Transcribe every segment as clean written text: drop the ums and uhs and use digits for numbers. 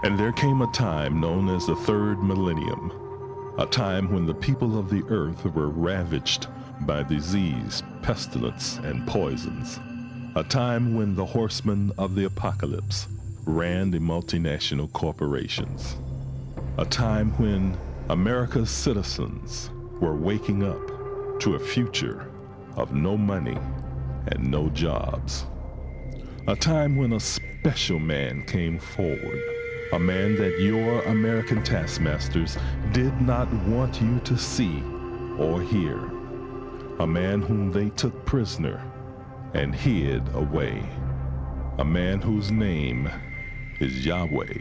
And there came a time known as the third millennium, a time when the people of the earth were ravaged by disease, pestilence, and poisons, a time when the horsemen of the apocalypse ran the multinational corporations, a time when America's citizens were waking up to a future of no money and no jobs, a time when a special man came forward, a man that your American taskmasters did not want you to see or hear, a man whom they took prisoner and hid away, a man whose name is Yahweh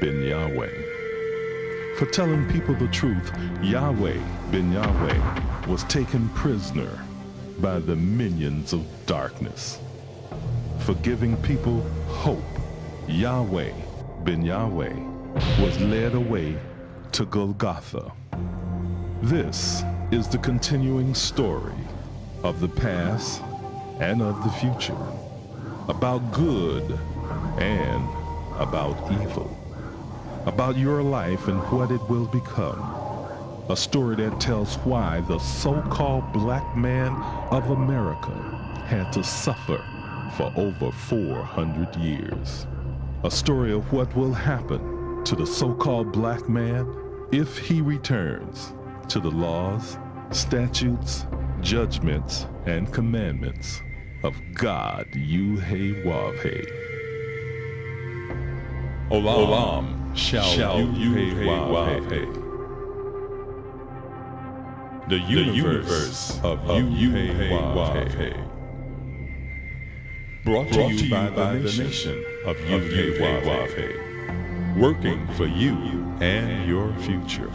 ben Yahweh. For telling people the truth, Yahweh ben Yahweh was taken prisoner by the minions of darkness. For giving people hope, Yahweh ben Yahweh was led away to Golgotha. This is the continuing story of the past and of the future, about good and about evil, about your life and what it will become. A story that tells why the so-called black man of America had to suffer for over 400 years. A story of what will happen to the so-called black man if he returns to the laws, statutes, judgments, and commandments of God Yuhewavhe. Olam shall Yuhewavhe. The universe of Yuhewavhe. Brought to you by the nation of Yuhewavhe, working for you and your future.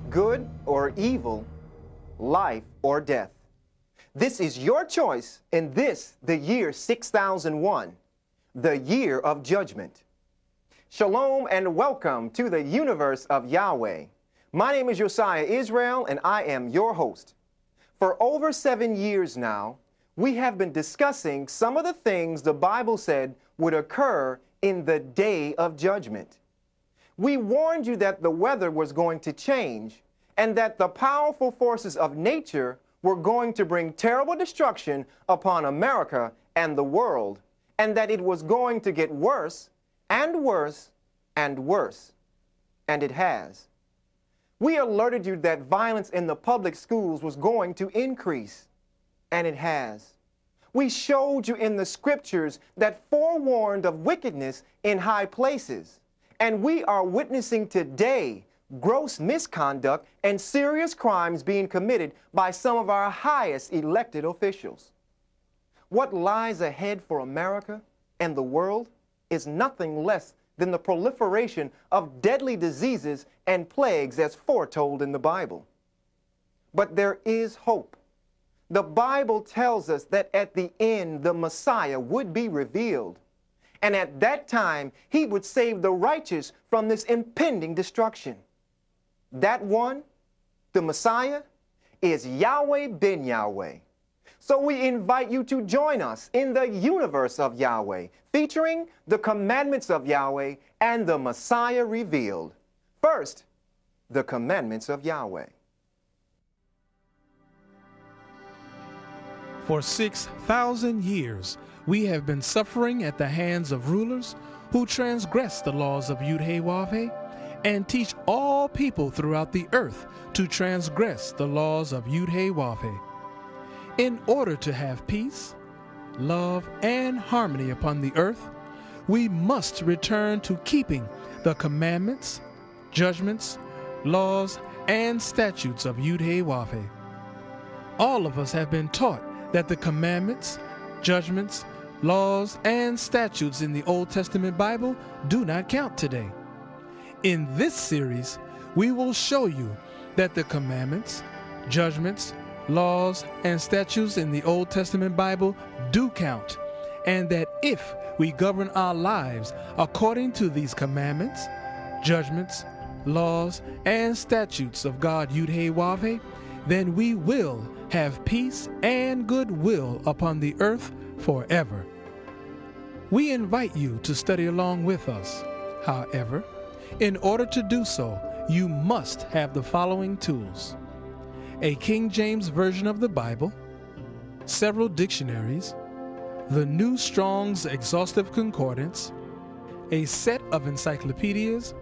Good or evil, life or death. This is your choice in this, the year 6001, the year of judgment. Shalom and welcome to the universe of Yahweh. My name is Josiah Israel and I am your host. For over 7 years now, we have been discussing some of the things the Bible said would occur in the day of judgment. We warned you that the weather was going to change and that the powerful forces of nature were going to bring terrible destruction upon America and the world, and that it was going to get worse and worse and worse. And it has. We alerted you that violence in the public schools was going to increase, and it has. We showed you in the scriptures that forewarned of wickedness in high places, and we are witnessing today gross misconduct and serious crimes being committed by some of our highest elected officials. What lies ahead for America and the world is nothing less than the proliferation of deadly diseases and plagues as foretold in the Bible. But there is hope. The Bible tells us that at the end the Messiah would be revealed, and at that time he would save the righteous from this impending destruction. That one, the Messiah, is Yahweh ben Yahweh. So we invite you to join us in the universe of Yahweh, featuring the commandments of Yahweh and the Messiah revealed. First, the commandments of Yahweh. For 6,000 years, we have been suffering at the hands of rulers who transgress the laws of Yud-Heh-Wav-Heh and teach all people throughout the earth to transgress the laws of Yud-Heh-Wav-Heh. In order to have peace, love, and harmony upon the earth, we must return to keeping the commandments, judgments, laws, and statutes of Yud-Heh-Wav-Heh. All of us have been taught that the commandments, judgments, laws, and statutes in the Old Testament Bible do not count today. In this series, we will show you that the commandments, judgments, laws, and statutes in the Old Testament Bible do count, and that if we govern our lives according to these commandments, judgments, laws, and statutes of God Yud-Heh-Wav-Heh, then we will have peace and goodwill upon the earth forever. We invite you to study along with us. However, in order to do so, you must have the following tools: a King James Version of the Bible, several dictionaries, the New Strong's Exhaustive Concordance, a set of encyclopedias,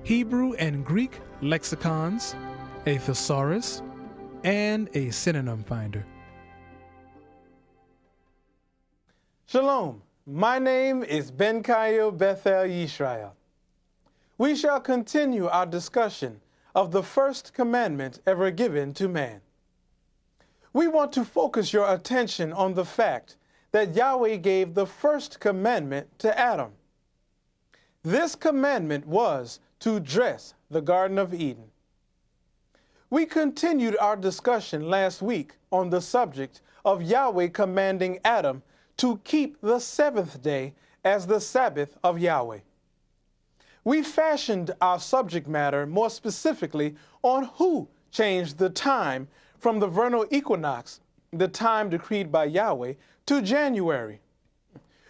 Hebrew and Greek lexicons, a thesaurus, and a synonym finder. Shalom, my name is Ben-Kail Bethel Yisrael. We shall continue our discussion of the first commandment ever given to man. We want to focus your attention on the fact that Yahweh gave the first commandment to Adam. This commandment was to dress the Garden of Eden. We continued our discussion last week on the subject of Yahweh commanding Adam to keep the seventh day as the Sabbath of Yahweh. We fashioned our subject matter more specifically on who changed the time from the vernal equinox, the time decreed by Yahweh, to January.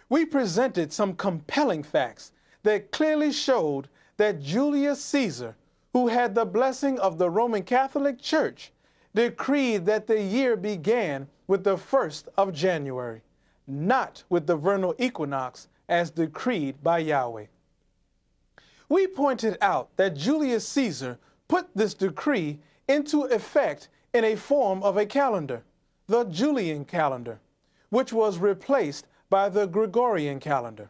We presented some compelling facts that clearly showed that Julius Caesar, who had the blessing of the Roman Catholic Church, decreed that the year began with the 1st of January, not with the vernal equinox as decreed by Yahweh. We pointed out that Julius Caesar put this decree into effect in a form of a calendar, the Julian calendar, which was replaced by the Gregorian calendar.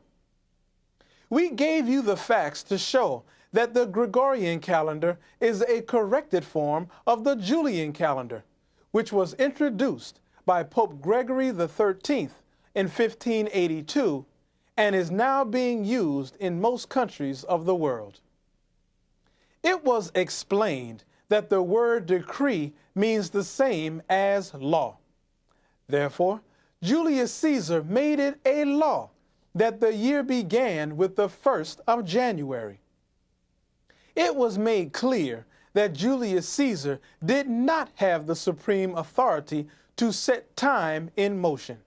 We gave you the facts to show that the Gregorian calendar is a corrected form of the Julian calendar, which was introduced by Pope Gregory XIII in 1582 and is now being used in most countries of the world. It was explained that the word decree means the same as law. Therefore, Julius Caesar made it a law that the year began with the 1st of January. It was made clear that Julius Caesar did not have the supreme authority to set time in motion.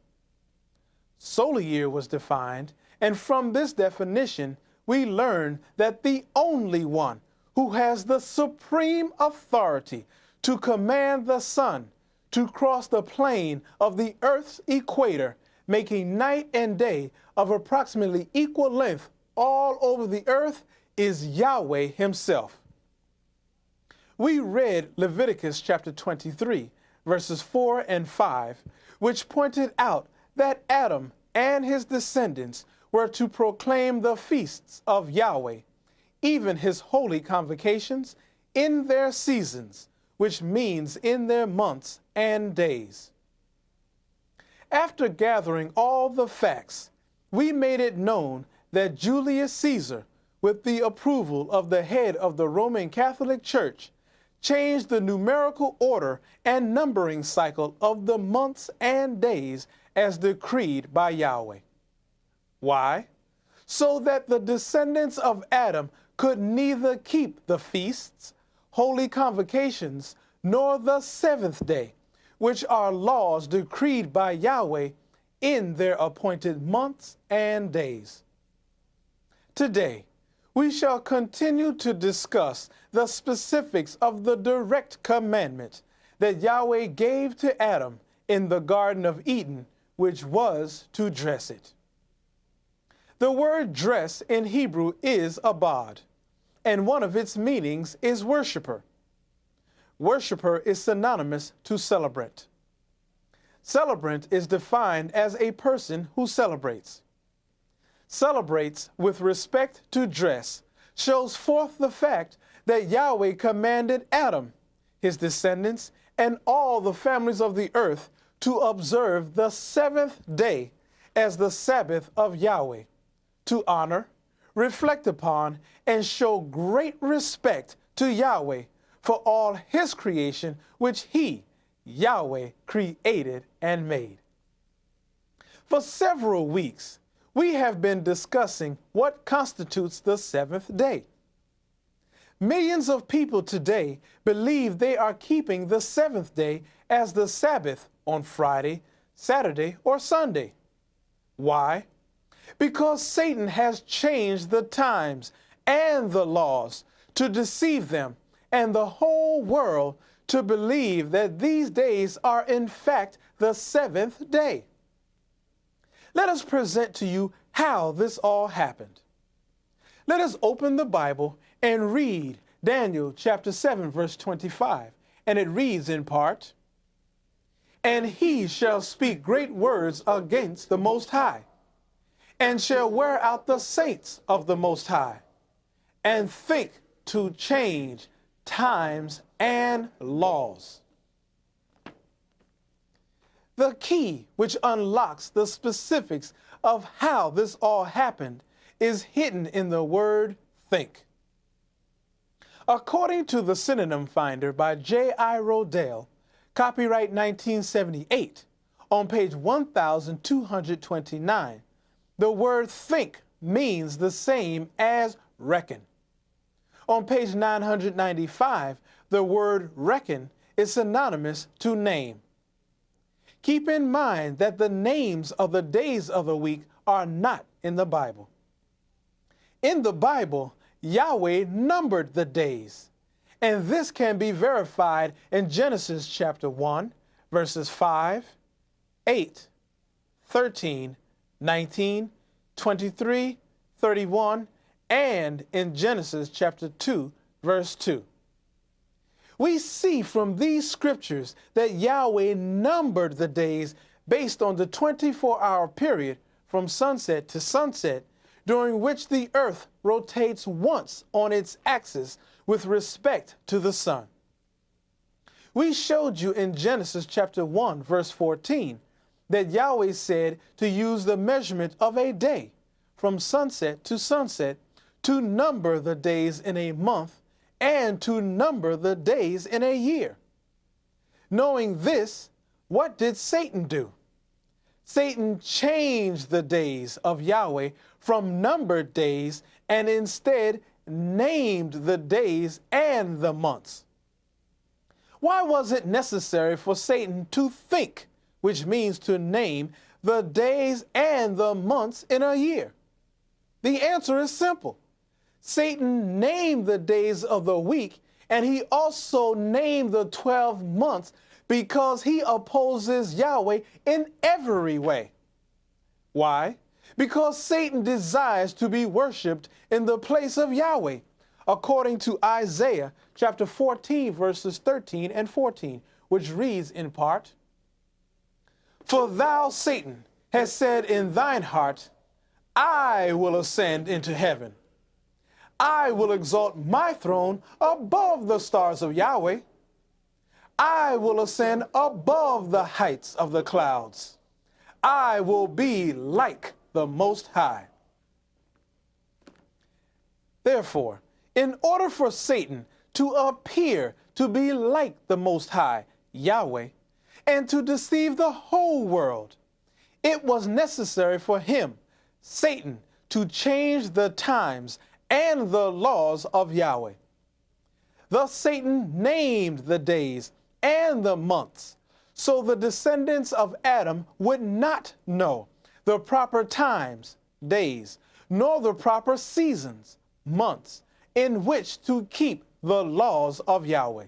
Solar year was defined, and from this definition, we learn that the only one who has the supreme authority to command the sun to cross the plane of the Earth's equator, making night and day of approximately equal length all over the earth, is Yahweh himself. We read Leviticus chapter 23, verses 4 and 5, which pointed out that Adam and his descendants were to proclaim the feasts of Yahweh, even his holy convocations, in their seasons, which means in their months and days. After gathering all the facts, we made it known that Julius Caesar, with the approval of the head of the Roman Catholic Church, changed the numerical order and numbering cycle of the months and days as decreed by Yahweh. Why? So that the descendants of Adam could neither keep the feasts, holy convocations, nor the seventh day, which are laws decreed by Yahweh in their appointed months and days. Today, we shall continue to discuss the specifics of the direct commandment that Yahweh gave to Adam in the Garden of Eden, which was to dress it. The word dress in Hebrew is abad, and one of its meanings is worshiper. Worshiper is synonymous to celebrant. Celebrant is defined as a person who celebrates. Celebrates with respect to dress shows forth the fact that Yahweh commanded Adam, his descendants, and all the families of the earth to observe the seventh day as the Sabbath of Yahweh, to honor, reflect upon, and show great respect to Yahweh for all his creation which he, Yahweh, created and made. For several weeks, we have been discussing what constitutes the seventh day. Millions of people today believe they are keeping the seventh day as the Sabbath on Friday, Saturday, or Sunday. Why? Because Satan has changed the times and the laws to deceive them and the whole world to believe that these days are in fact the seventh day. Let us present to you how this all happened. Let us open the Bible and read Daniel chapter 7, verse 25. And it reads in part, "And he shall speak great words against the Most High, and shall wear out the saints of the Most High, and think to change times and laws." The key which unlocks the specifics of how this all happened is hidden in the word think. According to the Synonym Finder by J.I. Rodale, copyright 1978, on page 1229, the word think means the same as reckon. On page 995, the word reckon is synonymous to name. Keep in mind that the names of the days of the week are not in the Bible. In the Bible, Yahweh numbered the days, and this can be verified in Genesis chapter 1, verses 5, 8, 13, 19, 23, 31, and in Genesis chapter 2, verse 2. We see from these scriptures that Yahweh numbered the days based on the 24-hour period from sunset to sunset, during which the earth rotates once on its axis with respect to the sun. We showed you in Genesis chapter 1, verse 14, that Yahweh said to use the measurement of a day from sunset to number the days in a month and to number the days in a year. Knowing this, what did Satan do? Satan changed the days of Yahweh from numbered days and instead named the days and the months. Why was it necessary for Satan to think, which means to name, the days and the months in a year? The answer is simple. Satan named the days of the week, and he also named the 12 months because he opposes Yahweh in every way. Why? Because Satan desires to be worshiped in the place of Yahweh, according to Isaiah chapter 14, verses 13 and 14, which reads in part, "For thou, Satan, hast said in thine heart, I will ascend into heaven. I will exalt my throne above the stars of Yahweh. I will ascend above the heights of the clouds. I will be like the Most High." Therefore, in order for Satan to appear to be like the Most High, Yahweh, and to deceive the whole world, it was necessary for him, Satan, to change the times and the laws of Yahweh. Thus Satan named the days and the months, so the descendants of Adam would not know the proper times, days, nor the proper seasons, months, in which to keep the laws of Yahweh.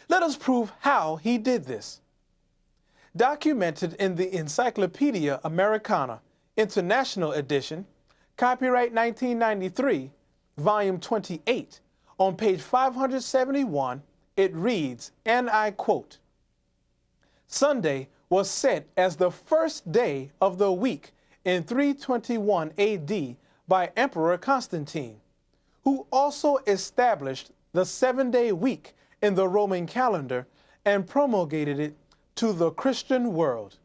Let us prove how he did this. Documented in the Encyclopedia Americana, International Edition, copyright 1993, volume 28, on page 571, it reads, and I quote, "Sunday was set as the first day of the week in 321 AD by Emperor Constantine, who also established the 7-day week in the Roman calendar and promulgated it to the Christian world.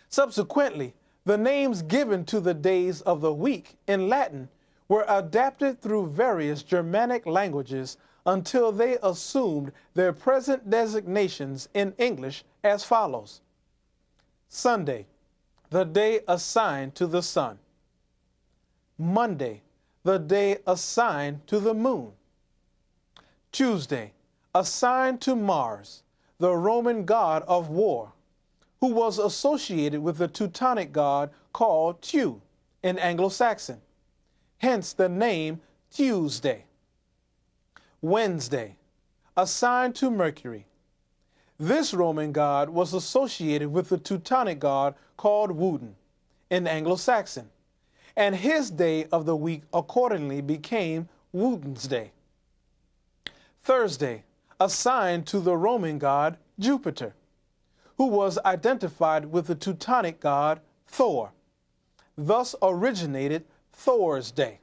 Subsequently, the names given to the days of the week in Latin were adapted through various Germanic languages until they assumed their present designations in English as follows: Sunday, the day assigned to the sun. Monday, the day assigned to the moon. Tuesday, assigned to Mars, the Roman god of war. who was associated with the Teutonic god called Tu in Anglo-Saxon, hence the name Tuesday. Wednesday, assigned to Mercury. This Roman god was associated with the Teutonic god called Woden in Anglo-Saxon, and his day of the week accordingly became Woden's Day. Thursday, assigned to the Roman god Jupiter, who was identified with the Teutonic god Thor. Thus originated Thor's Day.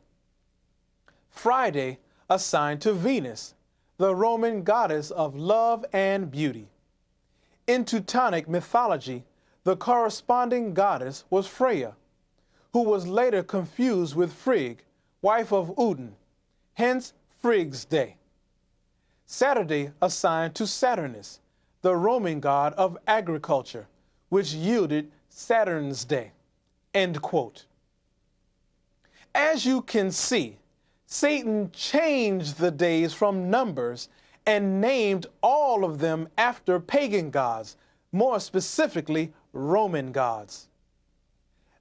Friday, assigned to Venus, the Roman goddess of love and beauty. In Teutonic mythology, the corresponding goddess was Freya, who was later confused with Frigg, wife of Odin, hence Frigg's Day. Saturday, assigned to Saturnus, the Roman god of agriculture, which yielded Saturn's Day. End quote. As you can see, Satan changed the days from numbers and named all of them after pagan gods, more specifically Roman gods.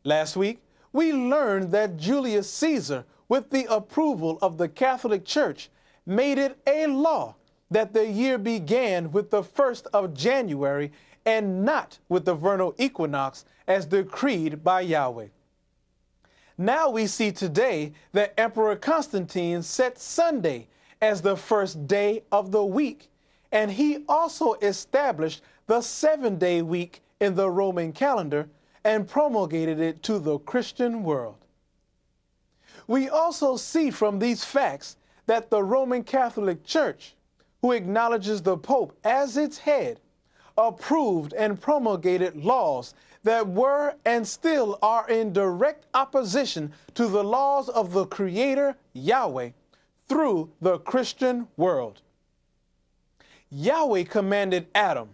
Last week, we learned that Julius Caesar, with the approval of the Catholic Church, made it a law that the year began with the 1st of January and not with the vernal equinox as decreed by Yahweh. Now we see today that Emperor Constantine set Sunday as the first day of the week, and he also established the 7-day week in the Roman calendar and promulgated it to the Christian world. We also see from these facts that the Roman Catholic Church, who acknowledges the Pope as its head, approved and promulgated laws that were and still are in direct opposition to the laws of the Creator, Yahweh, through the Christian world. Yahweh commanded Adam,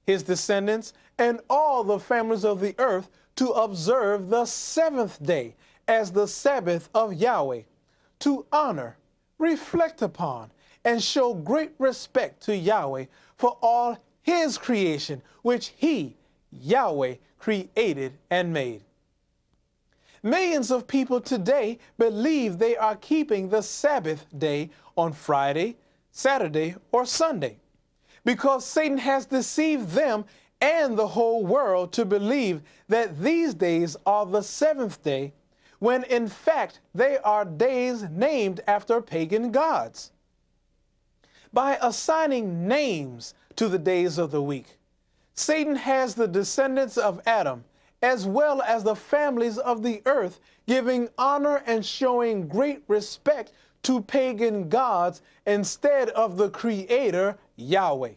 his descendants, and all the families of the earth to observe the 7th day as the Sabbath of Yahweh, to honor, reflect upon, and show great respect to Yahweh for all his creation, which he, Yahweh, created and made. Millions of people today believe they are keeping the Sabbath day on Friday, Saturday, or Sunday, because Satan has deceived them and the whole world to believe that these days are the 7th day, when in fact they are days named after pagan gods. By assigning names to the days of the week, Satan has the descendants of Adam, as well as the families of the earth, giving honor and showing great respect to pagan gods instead of the Creator, Yahweh.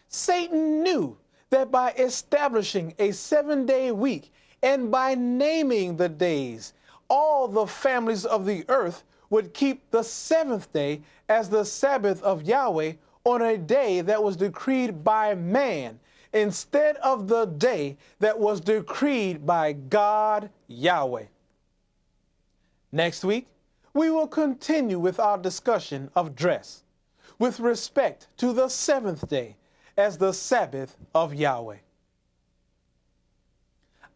Satan knew that by establishing a 7-day week and by naming the days, all the families of the earth would keep the 7th day as the Sabbath of Yahweh on a day that was decreed by man, instead of the day that was decreed by God, Yahweh. Next week, we will continue with our discussion of dress, with respect to the 7th day as the Sabbath of Yahweh.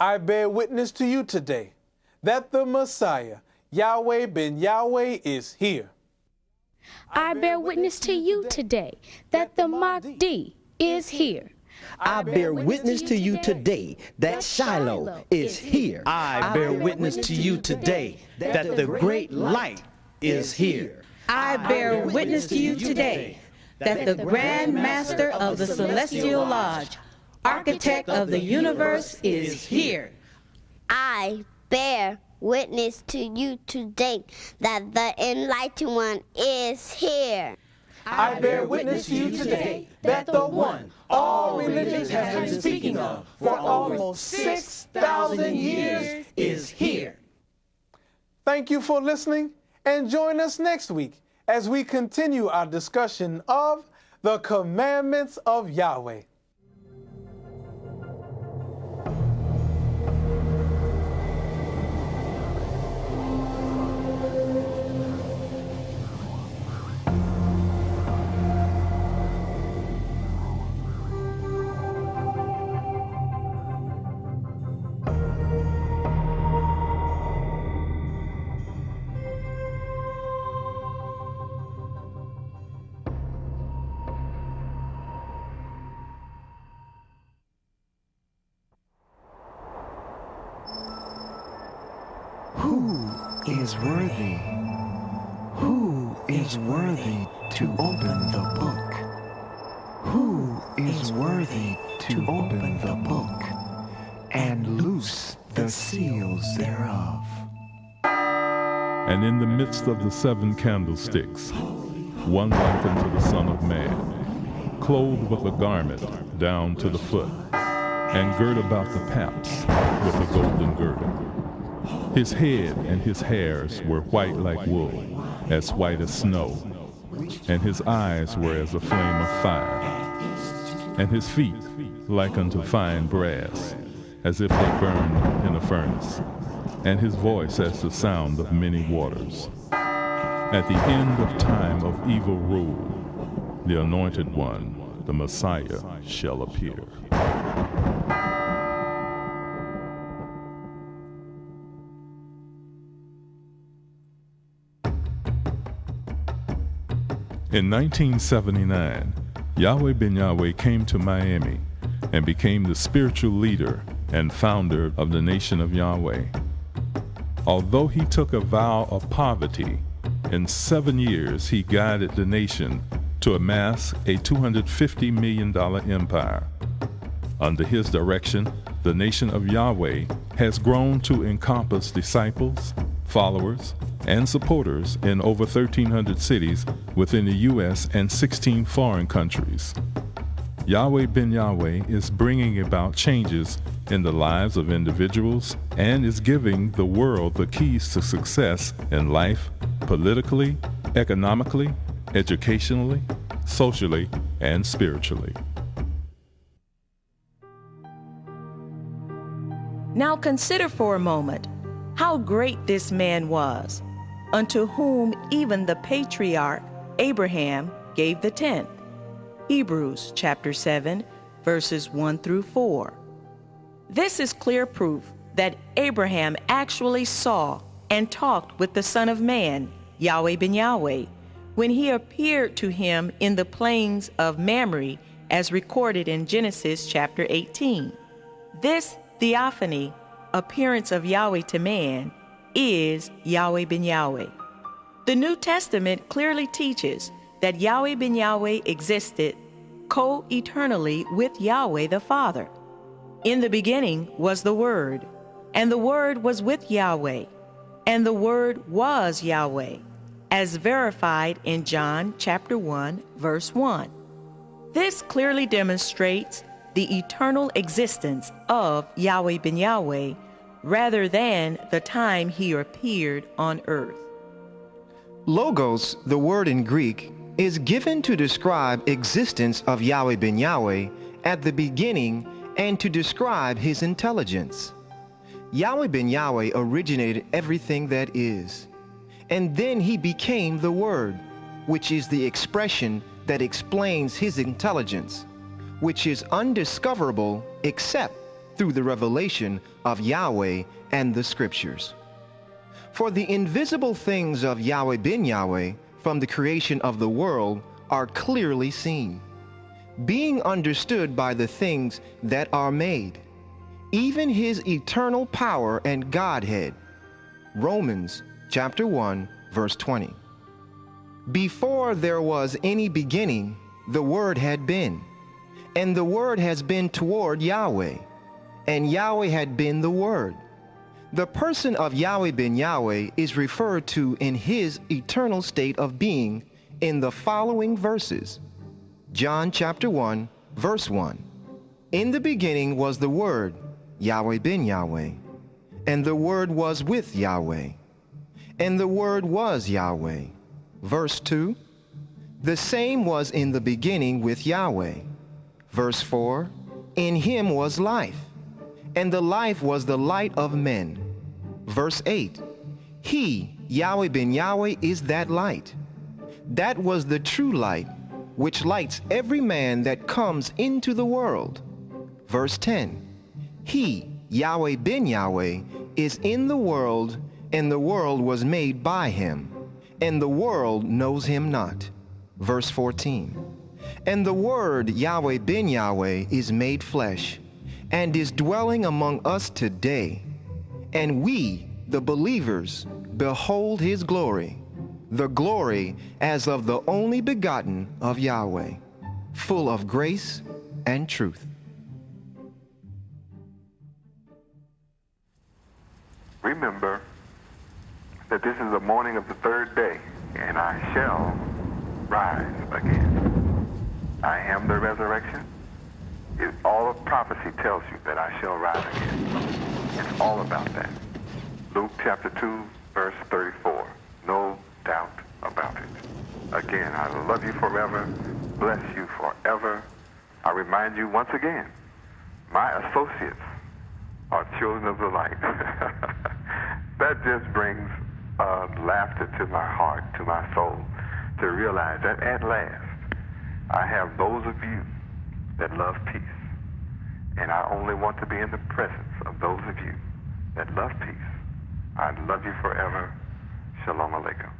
I bear witness to you today that the Messiah, Yahweh ben Yahweh, is here. I bear witness to you today that the Mahdi is here. I bear witness to you today that Shiloh is here. I bear witness to you today that the great light is here. I bear witness to you today that the Grand Master of the Celestial Lodge, Architect of the universe, is here. I bear witness to you today that the Enlightened One is here. I bear witness to you today that the one all religions have been speaking of for almost 6,000 years is here. Thank you for listening, and join us next week as we continue our discussion of the commandments of Yahweh. Who is worthy? Who is worthy to open the book? Who is worthy to open the book and loose the seals thereof? And in the midst of the 7 candlesticks, one like unto the Son of Man, clothed with a garment down to the foot, and girt about the paps with a golden girdle. His head and his hairs were white like wool, as white as snow, and his eyes were as a flame of fire, and his feet like unto fine brass, as if they burned in a furnace, and his voice as the sound of many waters. At the end of time of evil rule, the Anointed One, the Messiah, shall appear. In 1979, Yahweh Ben Yahweh came to Miami and became the spiritual leader and founder of the Nation of Yahweh. Although he took a vow of poverty, in 7 years he guided the nation to amass a $250 million empire. Under his direction, the Nation of Yahweh has grown to encompass disciples, followers, and supporters in over 1,300 cities within the U.S. and 16 foreign countries. Yahweh Ben Yahweh is bringing about changes in the lives of individuals and is giving the world the keys to success in life, politically, economically, educationally, socially, and spiritually. Now consider for a moment how great this man was, unto whom even the patriarch Abraham gave the tenth. Hebrews chapter 7, verses 1 through 4. This is clear proof that Abraham actually saw and talked with the Son of Man, Yahweh Ben Yahweh, when he appeared to him in the plains of Mamre, as recorded in Genesis chapter 18. This theophany, appearance of Yahweh to man, is Yahweh Ben Yahweh. The New Testament clearly teaches that Yahweh Ben Yahweh existed co-eternally with Yahweh the Father. In the beginning was the Word, and the Word was with Yahweh, and the Word was Yahweh, as verified in John chapter 1, verse 1. This clearly demonstrates the eternal existence of Yahweh Ben Yahweh rather than the time he appeared on earth. Logos, the word in Greek, is given to describe existence of Yahweh Ben Yahweh at the beginning and to describe his intelligence. Yahweh Ben Yahweh originated everything that is, and then he became the Word, which is the expression that explains his intelligence, which is undiscoverable except through the revelation of Yahweh and the Scriptures. For the invisible things of Yahweh Ben Yahweh from the creation of the world are clearly seen, being understood by the things that are made, even his eternal power and Godhead. Romans chapter 1, verse 20. Before there was any beginning, the Word had been, and the Word has been toward Yahweh, and Yahweh had been the Word. The person of Yahweh Ben Yahweh is referred to in his eternal state of being in the following verses. John chapter 1, verse 1. In the beginning was the Word, Yahweh Ben Yahweh, and the Word was with Yahweh, and the Word was Yahweh. Verse 2. The same was in the beginning with Yahweh. Verse 4. In him was life, and the life was the light of men. Verse 8. He, Yahweh Ben Yahweh, is that light. That was the true light, which lights every man that comes into the world. Verse 10. He, Yahweh Ben Yahweh, is in the world, and the world was made by him, and the world knows him not. Verse 14. And the Word, Yahweh Ben Yahweh, is made flesh, and is dwelling among us today. And we, the believers behold his glory, the glory as of the only begotten of Yahweh, full of grace and truth. Remember that this is the morning of the third day, and I shall rise again. I am the resurrection. All of prophecy tells you that I shall rise again. It's all about that. Luke chapter 2, verse 34. No doubt about it. Again, I love you forever, bless you forever. I remind you once again, my associates are children of the light. That just brings laughter to my heart, to my soul, to realize that at last I have those of you that love peace. And I only want to be in the presence of those of you that love peace. I love you forever. Shalom Aleichem.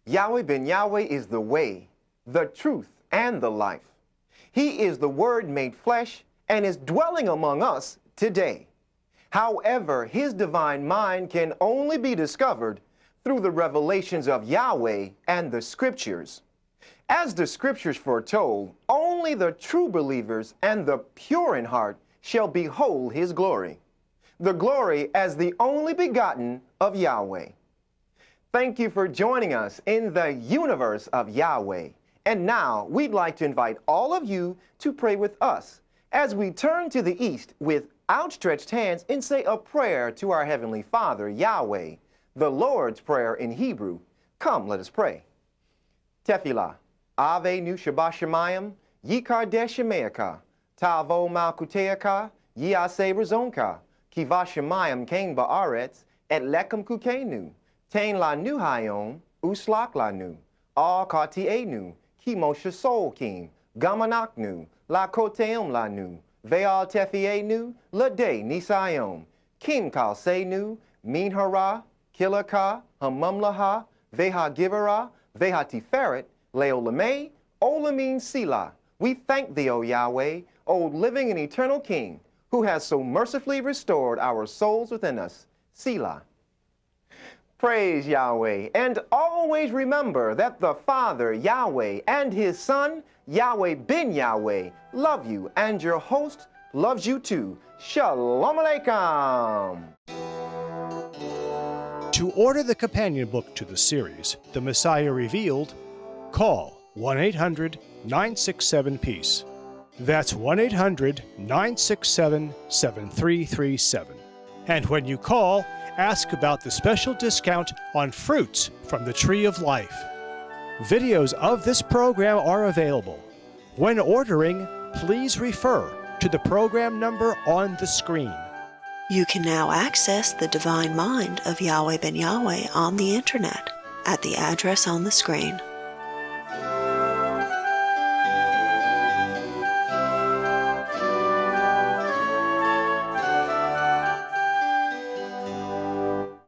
Yahweh ben Yahweh is the way, the truth, and the life. He is the Word made flesh and is dwelling among us today. However, his divine mind can only be discovered through the revelations of Yahweh and the Scriptures. As the Scriptures foretold, only the true believers and the pure in heart shall behold his glory, the glory as the only begotten of Yahweh. Thank you for joining us in the universe of Yahweh. And now we'd like to invite all of you to pray with us as we turn to the east with outstretched hands and say a prayer to our Heavenly Father, Yahweh, the Lord's Prayer in Hebrew. Come, let us pray. Tefillah, Ave Nu Shabbat Shemayim, Yikar Deshemeaka, Tavo Malkuteaka, Yase Razonka, Kiva Shemayim Kain Ba'aretz, Et Lekem Kukenu, Tain La Nu Hayom, Uslak La Nu, All Kati Enu, Kimo Shasol Kim, Gamanaknu, La Koteum La Nu, Veal Tefienu, La De Nisayom, Kim Kal Seinu, Min Hara, Kilaka, Hamumlaha, Veha Givera, Veha Tiferet, Leolame, Olamin Sila. We thank thee, O Yahweh, O living and eternal King, who has so mercifully restored our souls within us. Selah. Praise Yahweh, and always remember that the Father, Yahweh, and his Son, Yahweh ben Yahweh, love you, and your host loves you too. Shalom Aleichem. To order the companion book to the series, The Messiah Revealed, call 1-800-967-PEACE. That's 1-800-967-7337. And when you call, ask about the special discount on fruits from the Tree of Life. Videos of this program are available. When ordering, please refer to the program number on the screen. You can now access the divine mind of Yahweh ben Yahweh on the internet at the address on the screen.